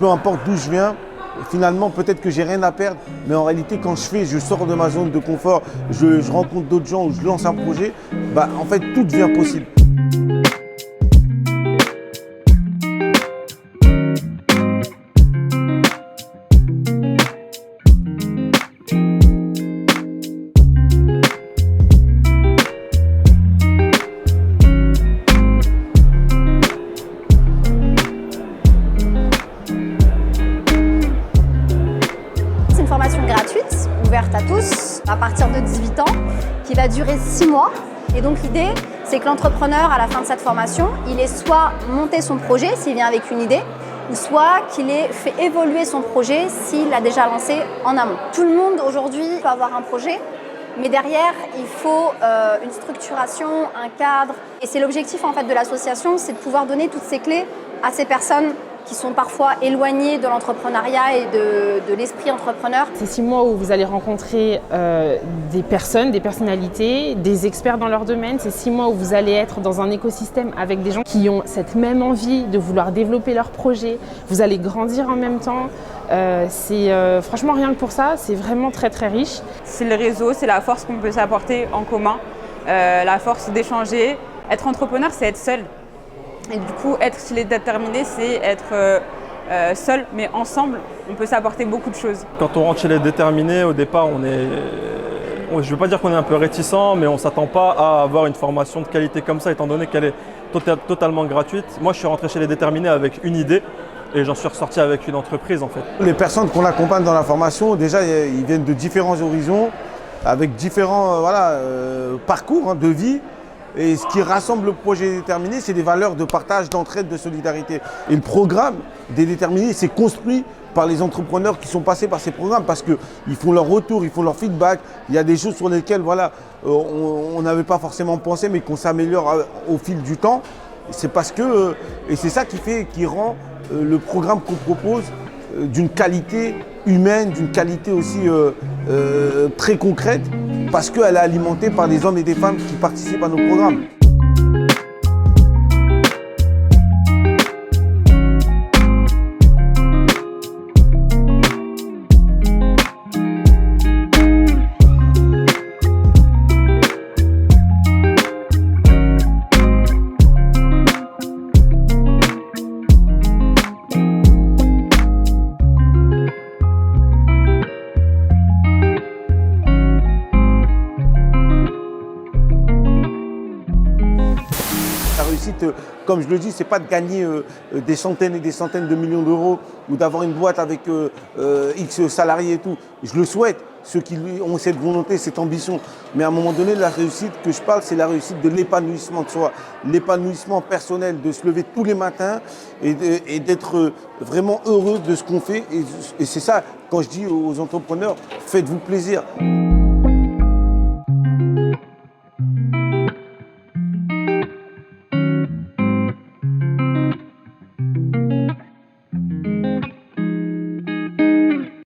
Peu importe d'où je viens, finalement peut-être que j'ai rien à perdre, mais en réalité quand je sors de ma zone de confort, je rencontre d'autres gens ou je lance un projet, en fait tout devient possible. Formation gratuite, ouverte à tous, à partir de 18 ans, qui va durer 6 mois. Et donc l'idée, c'est que l'entrepreneur, à la fin de cette formation, il ait soit monté son projet, s'il vient avec une idée, ou soit qu'il ait fait évoluer son projet s'il l'a déjà lancé en amont. Tout le monde aujourd'hui peut avoir un projet, mais derrière, il faut une structuration, un cadre. Et c'est l'objectif en fait de l'association, c'est de pouvoir donner toutes ces clés à ces personnes qui sont parfois éloignés de l'entrepreneuriat et de l'esprit entrepreneur. C'est 6 mois où vous allez rencontrer des personnes, des personnalités, des experts dans leur domaine. C'est 6 mois où vous allez être dans un écosystème avec des gens qui ont cette même envie de vouloir développer leur projet. Vous allez grandir en même temps. Franchement, rien que pour ça, c'est vraiment très très riche. C'est le réseau, c'est la force qu'on peut s'apporter en commun, la force d'échanger. Être entrepreneur, c'est être seul. Et du coup, être chez les déterminés, c'est être seul, mais ensemble, on peut s'apporter beaucoup de choses. Quand on rentre chez les déterminés, au départ, je ne veux pas dire qu'on est un peu réticent, mais on ne s'attend pas à avoir une formation de qualité comme ça, étant donné qu'elle est totalement gratuite. Moi, je suis rentré chez les déterminés avec une idée et j'en suis ressorti avec une entreprise en fait. Les personnes qu'on accompagne dans la formation, déjà, ils viennent de différents horizons, avec différents parcours de vie. Et ce qui rassemble le projet déterminé, c'est des valeurs de partage, d'entraide, de solidarité. Et le programme des déterminés, c'est construit par les entrepreneurs qui sont passés par ces programmes parce qu'ils font leur retour, ils font leur feedback. Il y a des choses sur lesquelles on n'avait pas forcément pensé, mais qu'on s'améliore au fil du temps. C'est parce que, et c'est ça qui rend le programme qu'on propose d'une qualité humaine, d'une qualité aussi très concrète, parce qu'elle est alimentée par des hommes et des femmes qui participent à nos programmes. La réussite, comme je le dis, c'est pas de gagner des centaines et des centaines de millions d'euros ou d'avoir une boîte avec X salariés et tout. Je le souhaite, ceux qui ont cette volonté, cette ambition. Mais à un moment donné, la réussite que je parle, c'est la réussite de l'épanouissement de soi, l'épanouissement personnel, de se lever tous les matins et d'être vraiment heureux de ce qu'on fait. Et c'est ça, quand je dis aux entrepreneurs, faites-vous plaisir.